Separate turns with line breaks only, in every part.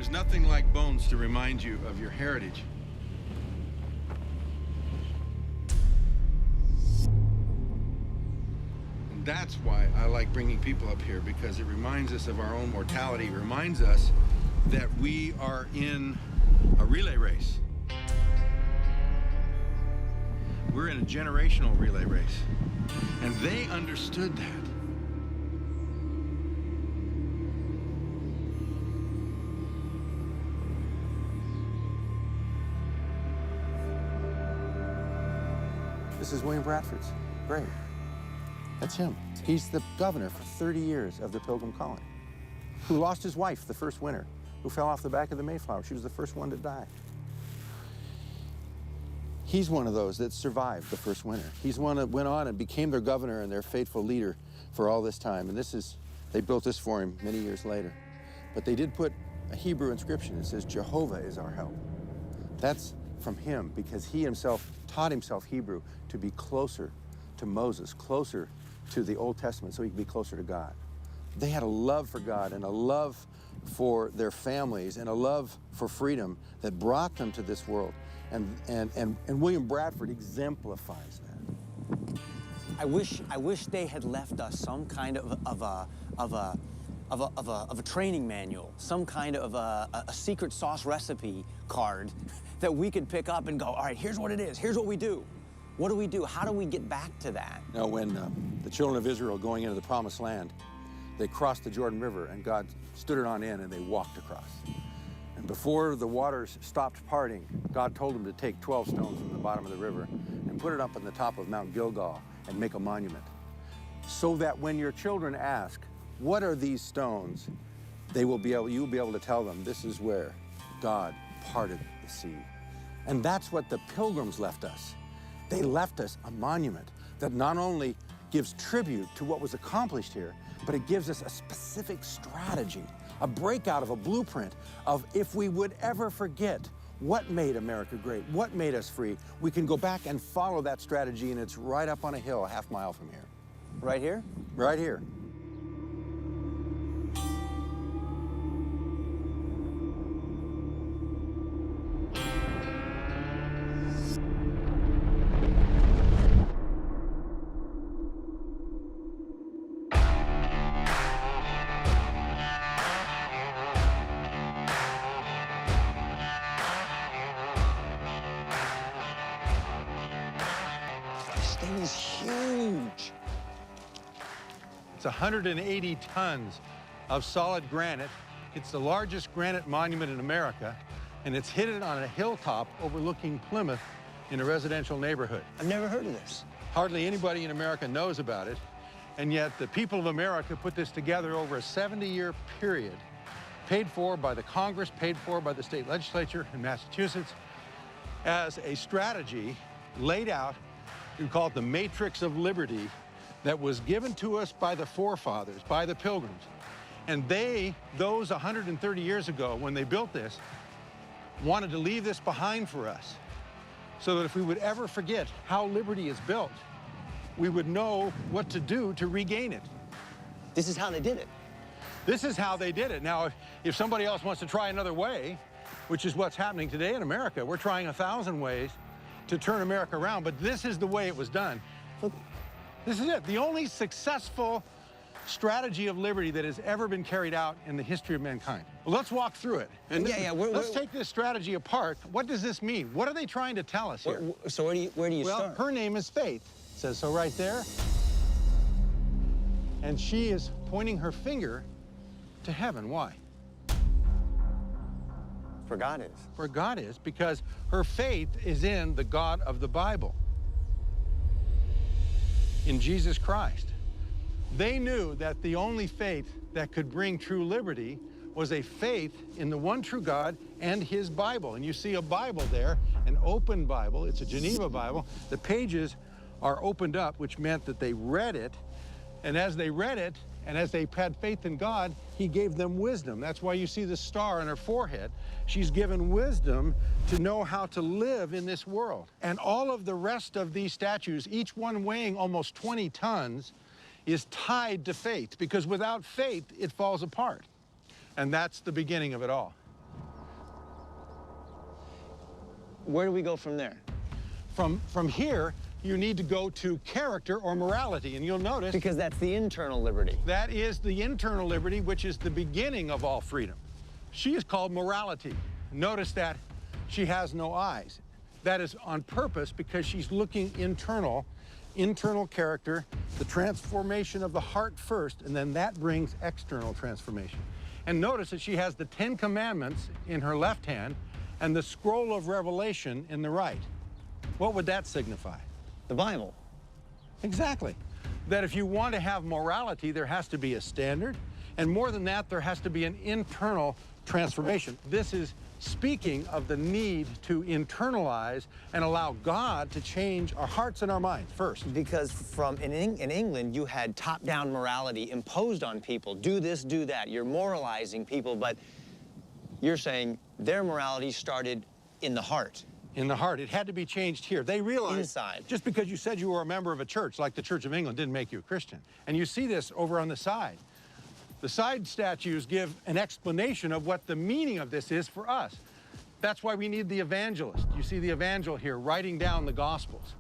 There's nothing like bones to remind you of your heritage. And that's why I like bringing people up here, because it reminds us of our own mortality. It reminds us that we are in a relay race. We're in a generational relay race. And they understood that.
This is William Bradford's grave. That's him. He's the governor for 30 years of the Pilgrim colony, who lost his wife the first winter, who fell off the back of the Mayflower. She was the first one to die. He's one of those that survived the first winter. He's one that went on and became their governor and their faithful leader for all this time. And they built this for him many years later. But they did put a Hebrew inscription that says, Jehovah is our help. That's from him, because he himself taught himself Hebrew to be closer to Moses, closer to the Old Testament, so he could be closer to God. They had a love for God and a love for their families and a love for freedom that brought them to this world. And William Bradford exemplifies that.
I wish they had left us some kind of a training manual, some kind of a secret sauce recipe card that we could pick up and go, all right, here's what it is, here's what we do. What do we do? How do we get back to that?
Now, when the children of Israel going into the Promised Land, they crossed the Jordan River, and God stood it on in, and they walked across. And before the waters stopped parting, God told them to take 12 stones from the bottom of the river and put it up on the top of Mount Gilgal and make a monument, so that when your children ask, what are these stones, you'll be able to tell them, this is where God parted the sea. And that's what the Pilgrims left us. They left us a monument that not only gives tribute to what was accomplished here, but it gives us a specific strategy, a breakout of a blueprint of, if we would ever forget what made America great, what made us free, we can go back and follow that strategy, and it's right up on a hill a half mile from here.
Right here?
Right here.
Is huge.
It's 180 tons of solid granite. It's the largest granite monument in America, and it's hidden on a hilltop overlooking Plymouth in a residential neighborhood.
I've never heard of this.
Hardly anybody in America knows about it, and yet the people of America put this together over a 70-year period, paid for by the Congress, paid for by the state legislature in Massachusetts, as a strategy laid out. We call it the Matrix of Liberty, that was given to us by the forefathers, by the Pilgrims. And those 130 years ago, when they built this, wanted to leave this behind for us, so that if we would ever forget how liberty is built, we would know what to do to regain it.
This is how they did it.
This is how they did it. Now, if somebody else wants to try another way, which is what's happening today in America, we're trying 1,000 ways to turn America around, but this is the way it was done.
Look.
This is it, the only successful strategy of liberty that has ever been carried out in the history of mankind. Well, let's walk through it. And let's take this strategy apart. What does this mean? What are they trying to tell us here?
So where do you start?
Well, her name is Faith. It says so right there. And she is pointing her finger to heaven. Why?
For God is.
For God is, because her faith is in the God of the Bible, in Jesus Christ. They knew that the only faith that could bring true liberty was a faith in the one true God and his Bible. And you see a Bible there, an open Bible. It's a Geneva Bible. The pages are opened up, which meant that they read it. And as they read it, and as they had faith in God, he gave them wisdom. That's why you see the star on her forehead. She's given wisdom to know how to live in this world. And all of the rest of these statues, each one weighing almost 20 tons, is tied to faith, because without faith, it falls apart. And that's the beginning of it all.
Where do we go from there?
From here, you need to go to character or morality, and you'll notice
Because that's the internal liberty.
that is the internal liberty, which is the beginning of all freedom. She is called morality. Notice that she has no eyes. That is on purpose because she's looking internal character, the transformation of the heart first, and then that brings external transformation. And notice that she has the 10 Commandments in her left hand and the scroll of Revelation in the right. What would that signify?
The Bible.
Exactly. That if you want to have morality, there has to be a standard, and more than that, there has to be an internal transformation. This is speaking of the need to internalize and allow God to change our hearts and our minds first.
Because in England, you had top-down morality imposed on people. Do this, do that. You're moralizing people, but you're saying their morality started in the heart.
In the heart. It had to be changed here. They realized
Inside.
just because you said you were a member of a church, like the Church of England, didn't make you a Christian. And you see this over on the side. The side statues give an explanation of what the meaning of this is for us. That's why we need the evangelist. You see the evangel here writing down the Gospels.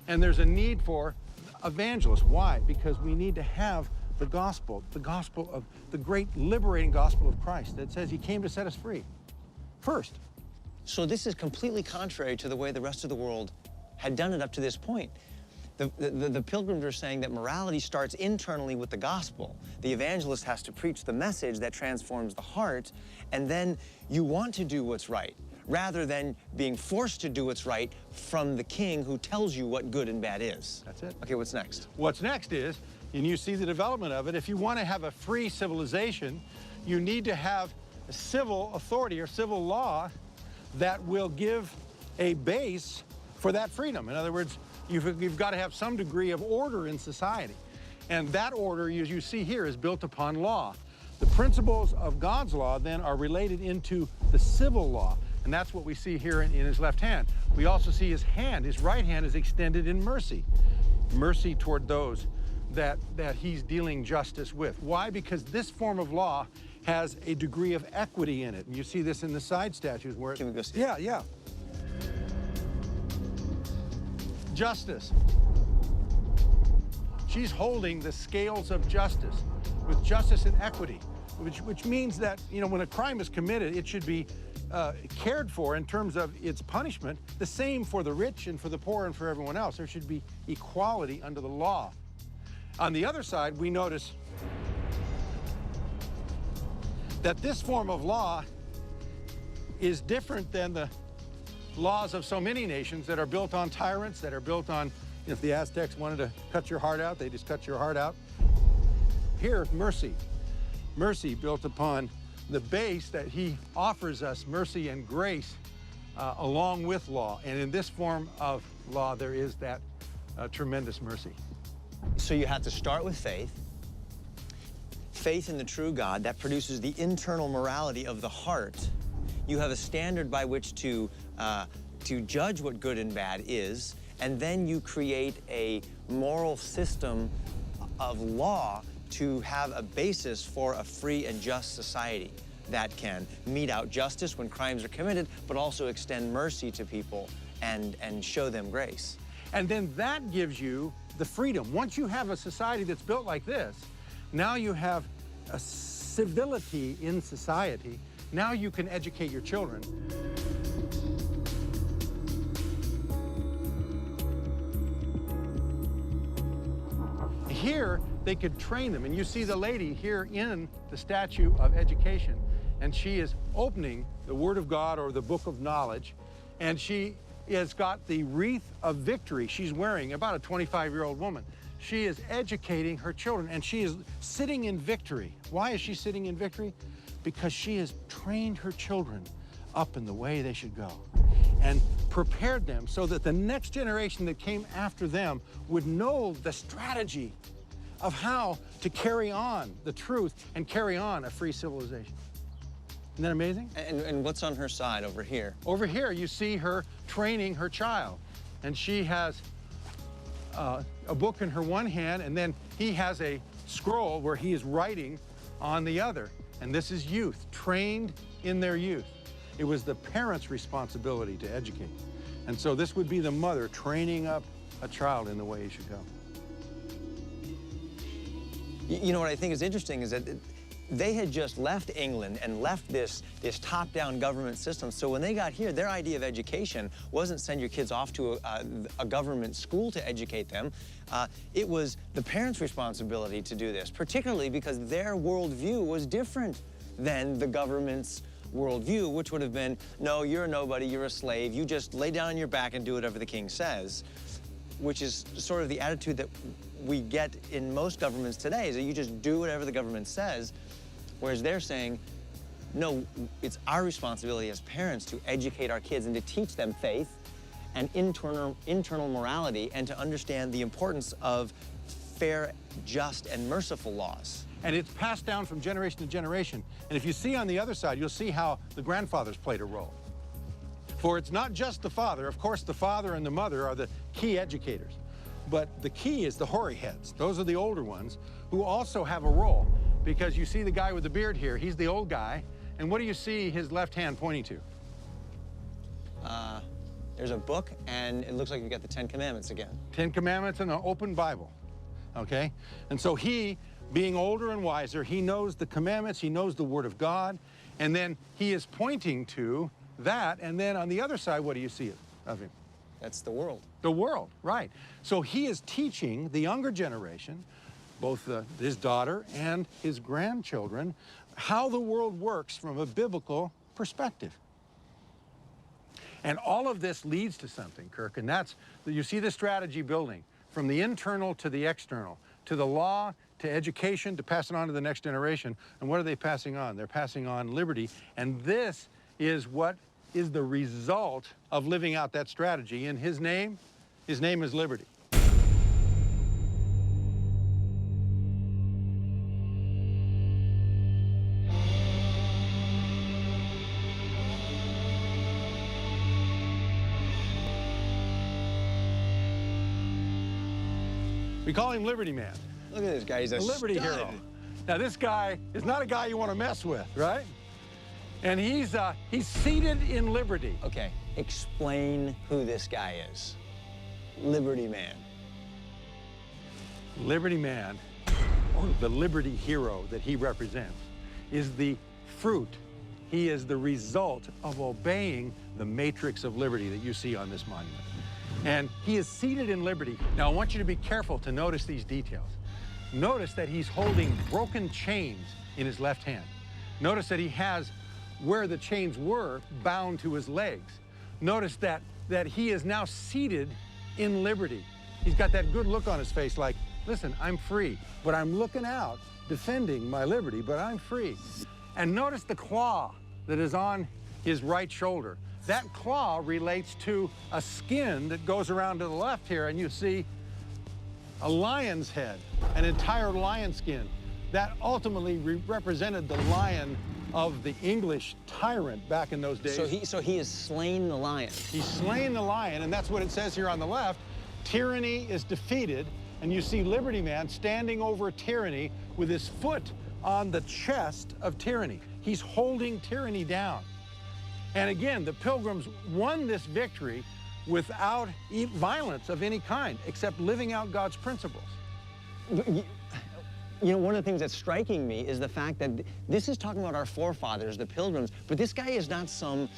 And there's a need for evangelists. Why? Because we need to have the gospel of the great liberating gospel of Christ that says he came to set us free. First.
So this is completely contrary to the way the rest of the world had done it up to this point. The pilgrims are saying that morality starts internally with the gospel. The evangelist has to preach the message that transforms the heart, and then you want to do what's right, rather than being forced to do what's right from the king who tells you what good and bad is.
That's it.
Okay, what's next?
What's next is, and you see the development of it, if you want to have a free civilization, you need to have a civil authority or civil law that will give a base for that freedom. In other words, you've got to have some degree of order in society. And that order, as you see here, is built upon law. The principles of God's law then are related into the civil law. And that's what we see here in his left hand. We also see his hand, his right hand is extended in mercy. Mercy toward those that he's dealing justice with. Why? Because this form of law has a degree of equity in it. And you see this in the side statues where
Can we go see?
Yeah. Justice. She's holding the scales of justice with justice and equity, which means that, you know, when a crime is committed, it should be cared for in terms of its punishment, the same for the rich and for the poor and for everyone else. There should be equality under the law. On the other side, we notice that this form of law is different than the laws of so many nations that are built on tyrants, that are built on, if the Aztecs wanted to cut your heart out, they just cut your heart out. Here, mercy. Mercy built upon the base that he offers us, mercy and grace, along with law. And in this form of law, there is that tremendous mercy.
So you have to start with faith. Faith in the true God, that produces the internal morality of the heart. You have a standard by which to judge what good and bad is, and then you create a moral system of law to have a basis for a free and just society that can mete out justice when crimes are committed, but also extend mercy to people and show them grace.
And then that gives you the freedom. Once you have a society that's built like this, now you have a civility in society. Now you can educate your children. Here, they could train them. And you see the lady here in the statue of education. And she is opening the Word of God or the Book of Knowledge. And she has got the wreath of victory she's wearing, about a 25-year-old woman. She is educating her children, and she is sitting in victory. Why is she sitting in victory? Because she has trained her children up in the way they should go and prepared them so that the next generation that came after them would know the strategy of how to carry on the truth and carry on a free civilization. Isn't that amazing?
And what's on her side over here?
Over here, you see her training her child. And she has a book in her one hand, and then he has a scroll where he is writing on the other. And this is youth, trained in their youth. It was the parents' responsibility to educate. And so this would be the mother training up a child in the way he should go.
You know what I think is interesting is that they had just left England and left this top-down government system. So when they got here, their idea of education wasn't send your kids off to a government school to educate them. It was the parents' responsibility to do this, particularly because their worldview was different than the government's worldview, which would have been, no, you're a nobody, you're a slave, you just lay down on your back and do whatever the king says, which is sort of the attitude that we get in most governments today, is that you just do whatever the government says, whereas they're saying, no, it's our responsibility as parents to educate our kids and to teach them faith and internal morality and to understand the importance of fair, just, and merciful laws.
And it's passed down from generation to generation. And if you see on the other side, you'll see how the grandfathers played a role. For it's not just the father. Of course, the father and the mother are the key educators. But the key is the hoary heads. Those are the older ones who also have a role. Because you see the guy with the beard here, he's the old guy. And what do you see his left hand pointing to?
There's a book, and it looks like you've got the 10 Commandments again.
10 Commandments and an open Bible, okay? And so he, being older and wiser, he knows the commandments, he knows the Word of God, and then he is pointing to that, and then on the other side, what do you see of him?
That's the world.
The world, right. So he is teaching the younger generation, both his daughter and his grandchildren, how the world works from a biblical perspective. And all of this leads to something, Kirk, and that's, you see the strategy building from the internal to the external, to the law, to education, to pass it on to the next generation. And what are they passing on? They're passing on liberty. And this is what is the result of living out that strategy. In his name is liberty. We call him Liberty Man.
Look at this guy, he's a
Liberty
stud.
hero. Now this guy is not a guy you want to mess with, right? And he's seated in liberty.
Okay, explain who this guy is. Liberty Man.
Liberty Man, or the liberty hero that he represents, is the fruit. He is the result of obeying the matrix of liberty that you see on this monument. And he is seated in liberty. Now, I want you to be careful to notice these details. Notice that he's holding broken chains in his left hand. Notice that he has, where the chains were, bound to his legs. Notice that he is now seated in liberty. He's got that good look on his face like, listen, I'm free, but I'm looking out, defending my liberty, but I'm free. And notice the claw that is on his right shoulder. That claw relates to a skin that goes around to the left here, and you see a lion's head, an entire lion skin. That ultimately represented the lion of the English tyrant back in those days.
So he has slain the lion.
He's slain the lion, and that's what it says here on the left. Tyranny is defeated, and you see Liberty Man standing over tyranny with his foot on the chest of tyranny. He's holding tyranny down. And again, the Pilgrims won this victory without violence of any kind, except living out God's principles.
You know, one of the things that's striking me is the fact that this is talking about our forefathers, the Pilgrims, but this guy is not some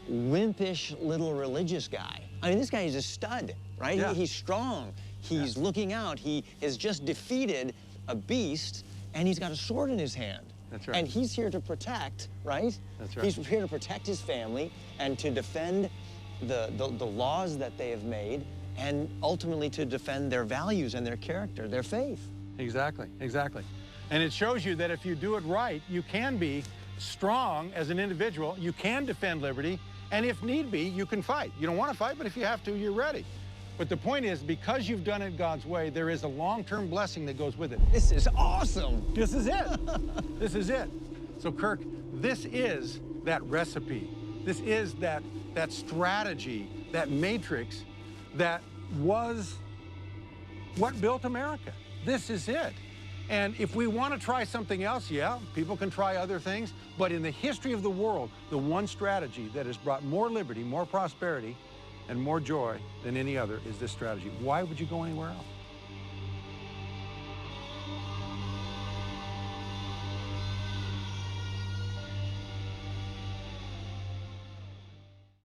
wimpish little religious guy. I mean, this guy is a stud, right?
Yeah.
He's strong. He's looking out. He has just defeated a beast, and he's got a sword in his hand.
That's right.
And he's here to protect, right?
That's right.
He's here to protect his family and to defend the laws that they have made, and ultimately to defend their values and their character, their faith.
Exactly, exactly. And it shows you that if you do it right, you can be strong as an individual, you can defend liberty, and if need be, you can fight. You don't want to fight, but if you have to, you're ready. But the point is, because you've done it God's way, there is a long-term blessing that goes with it.
This is awesome.
This is it. This is it. So, Kirk, this is that recipe. This is that strategy, that matrix that was what built America. This is it. And if we want to try something else, yeah, people can try other things. But in the history of the world, the one strategy that has brought more liberty, more prosperity, and more joy than any other is this strategy. Why would you go anywhere else?